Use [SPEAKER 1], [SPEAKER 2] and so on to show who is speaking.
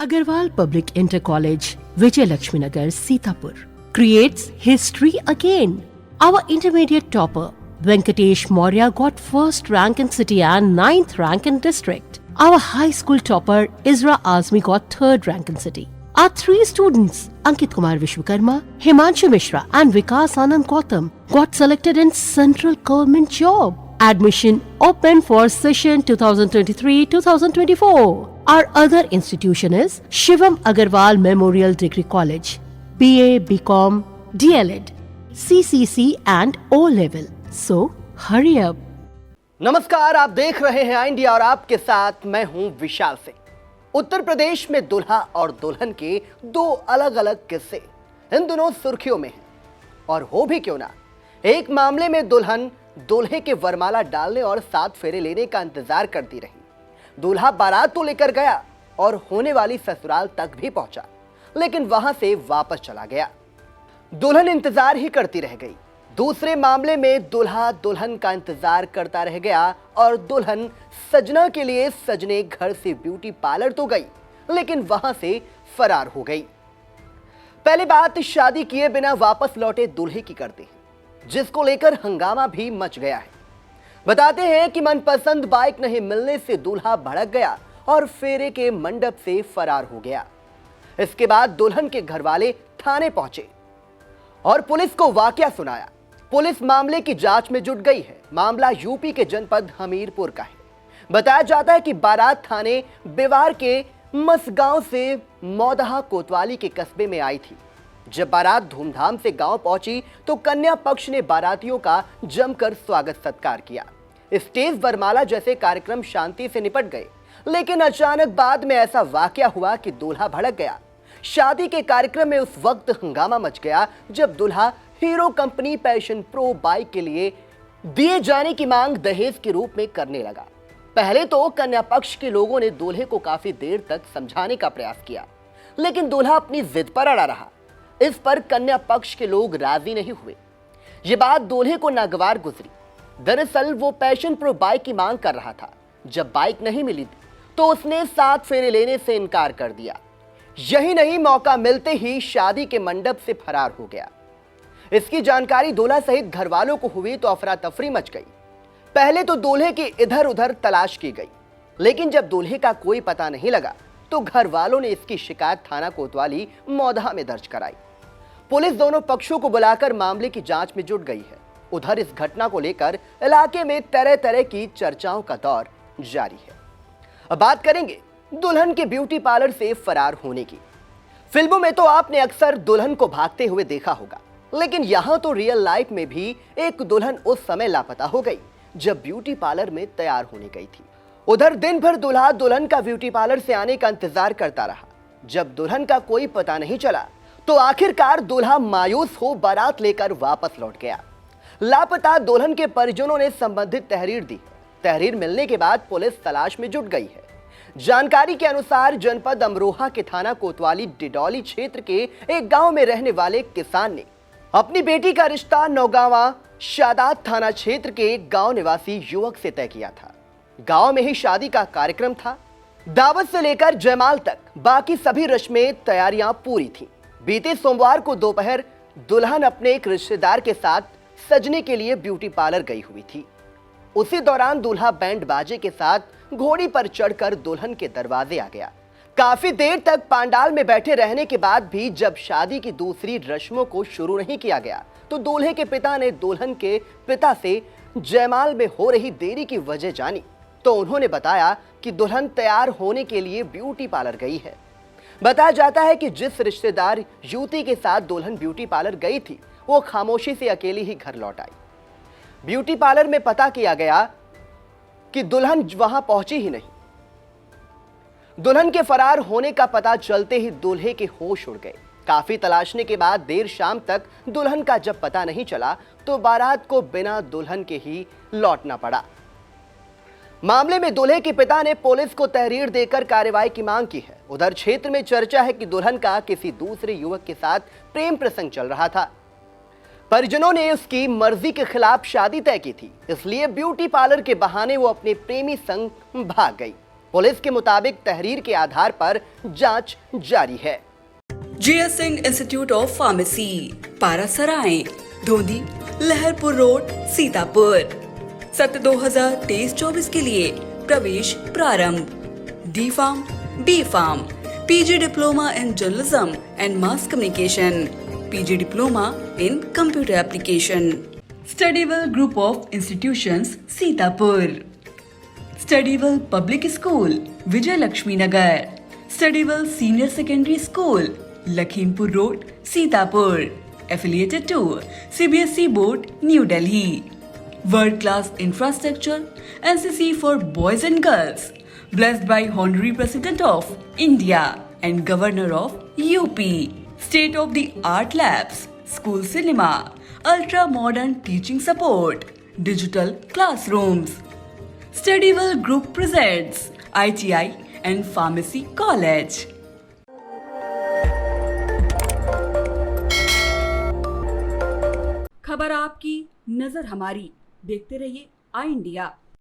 [SPEAKER 1] Agarwal Public Inter College, Vijay Lakshmi Nagar, Sitapur, creates history again. Our intermediate topper, Venkatesh Maurya, got first rank in city and ninth rank in district. Our high school topper, Isra Azmi, got third rank in city. Our three students, Ankit Kumar Vishwakarma, Himanshu Mishra and Vikas Anand Gautam, got selected in central government job. Admission open for session 2023-2024. Our other institution is Shivam Agarwal Memorial Degree College, BA, BCom, DLED, CCC and O level. So hurry up.
[SPEAKER 2] नमस्कार, आप देख रहे हैं India और आपके साथ मैं हूं विशाल सिंह। उत्तर प्रदेश में दुल्हा और दुल्हन के दो अलग अलग किस्से इन दिनों सुर्खियों में हैं। और हो भी क्यों ना, एक मामले में दुल्हन दूल्हे के वरमाला डालने और 7 फेरे लेने का इंतजार करती रही। दूल्हा बारात तो लेकर गया और होने वाली ससुराल तक भी पहुंचा, लेकिन वहां से वापस चला गया। दुल्हन इंतजार ही करती रह गई। दूसरे मामले में दुल्हा दुल्हन का इंतजार करता रह गया और दुल्हन सजना के लिए सजने घर से ब्यूटी पार्लर तो गई, लेकिन वहां से फरार हो गई। पहली बात, शादी किए बिना वापस लौटे दूल्हे की करते हैं, जिसको लेकर हंगामा भी मच गया है। बताते हैं कि मनपसंद बाइक नहीं मिलने से दूल्हा भड़क गया और फेरे के मंडप से फरार हो गया। इसके बाद दुल्हन के घरवाले थाने पहुंचे और पुलिस को वाकया सुनाया। पुलिस मामले की जांच में जुट गई है। मामला यूपी के जनपद हमीरपुर का है। बताया जाता है कि बारात थाने बेवार के मसगांव से मौदहा कोतवाली के कस्बे में आई थी। जब बारात धूमधाम से गांव पहुंची तो कन्या पक्ष ने बारातियों का जमकर स्वागत सत्कार किया। स्टेज वरमाला जैसे कार्यक्रम शांति से निपट गए, लेकिन अचानक बाद में ऐसा वाकया हुआ कि दूल्हा भड़क गया। शादी के कार्यक्रम में उस वक्त हंगामा मच गया जब दूल्हा hero company passion pro bike के लिए दिए जाने की मांग दहेज के रूप में करने लगा। पहले तो कन्या पक्ष के लोगों ने दूल्हे को काफी देर तक समझाने का प्रयास किया, लेकिन दूल्हा अपनी जिद पर अड़ा रहा। इस पर कन्या पक्ष के लोग राजी नहीं हुए। ये बात दूल्हे को नागवार गुजरी। दरअसल वो पैशन प्रो बाइक की मांग कर रहा था। जब बाइक नहीं मिली तो उसने 7 फेरे लेने से इनकार कर दिया। यही नहीं, मौका मिलते ही शादी के मंडप से फरार हो गया। इसकी जानकारी दूल्हा सहित घर वालों को हुई तो अफरा तफरी मच गई। पहले तो दूल्हे की इधर उधर तलाश की गई, लेकिन जब दूल्हे का कोई पता नहीं लगा तो घर वालों ने इसकी शिकायत थाना कोतवाली मौदहा में दर्ज कराई। पुलिस दोनों पक्षों को बुलाकर मामले की जांच में जुट गई है। उधर इस घटना को लेकर इलाके में तरह तरह की चर्चाओं का दौर जारी है। अब बात करेंगे दुल्हन के ब्यूटी पार्लर से फरार होने की। फिल्मों में तो आपने अक्सर दुल्हन को भागते हुए देखा होगा, लेकिन यहां तो रियल लाइफ में भी एक दुल्हन उस समय लापता हो गई जब ब्यूटी पार्लर में तैयार होने गई थी। उधर दिन भर दूल्हा दुल्हन का ब्यूटी पार्लर से आने का इंतजार करता रहा। जब दुल्हन का कोई पता नहीं चला तो आखिरकार दूल्हा मायूस हो बारात लेकर वापस लौट गया। लापता दुल्हन के परिजनों ने संबंधित तहरीर दी। तहरीर मिलने के बाद पुलिस तलाश में जुट गई है। जानकारी के अनुसार जनपद अमरोहा के थाना कोतवाली डिडौली क्षेत्र के एक गांव में रहने वाले किसान ने अपनी बेटी का रिश्ता नौगांवा शादात थाना क्षेत्र के एक गांव निवासी युवक से तय किया था। गांव में ही शादी का कार्यक्रम था। दावत से लेकर जयमाल तक बाकी सभी रस्में तैयारियां पूरी थीं। बीते सोमवार को दोपहर दुल्हन अपने एक रिश्तेदार के साथ सजने के लिए ब्यूटी पार्लर गई हुई थी। उसी दौरान दूल्हा बैंड बाजे के साथ घोड़ी पर चढ़कर दुल्हन के दरवाजे आ गया। काफी देर तक पंडाल में बैठे रहने के बाद भी जब शादी की दूसरी रस्मों को शुरू नहीं किया गया तो दूल्हे के पिता ने दुल्हन के पिता से जयमाल में हो रही देरी की वजह जानी तो उन्होंने बताया कि दुल्हन तैयार होने के लिए ब्यूटी पार्लर गई है। बताया जाता है कि जिस रिश्तेदार युवती के साथ दुल्हन ब्यूटी पार्लर गई थी वो खामोशी से अकेली ही घर लौट आई। ब्यूटी पार्लर में पता किया गया कि दुल्हन वहां पहुंची ही नहीं। दुल्हन के फरार होने का पता चलते ही दूल्हे के होश उड़ गए। काफी तलाशने के बाद देर शाम तक दुल्हन का जब पता नहीं चला तो बारात को बिना दुल्हन के ही लौटना पड़ा। मामले में दूल्हे के पिता ने पुलिस को तहरीर देकर कार्रवाई की मांग की है। उधर क्षेत्र में चर्चा है कि दुल्हन का किसी दूसरे युवक के साथ प्रेम प्रसंग चल रहा था। परिजनों ने उसकी मर्जी के खिलाफ शादी तय की थी, इसलिए ब्यूटी पार्लर के बहाने वो अपने प्रेमी संग भाग गई। पुलिस के मुताबिक तहरीर के आधार पर जांच जारी है।
[SPEAKER 3] GS Singh Institute of Pharmacy, Parasarai, Dhondhi, Laharpur Road, Sitapur. सत्र 2023-24 के लिए प्रवेश प्रारंभ। D.Pharm, B.Pharm, PG diploma in journalism and mass communication, PG diploma in computer application. Studywell Group of Institutions, Sitapur. Studywell Public School, Vijay Lakshmi Nagar. Studywell Senior Secondary School, Lakhimpur Road, Sitapur. Affiliated to CBSE Board, New Delhi. World class infrastructure, NCC for boys and girls. Blessed by Honorary President of India and Governor of UP. State of the art labs, school cinema, ultra modern teaching support, digital classrooms. Studywell Group presents ITI and Pharmacy College. खबर आपकी, नजर हमारी। देखते रहिए आई India.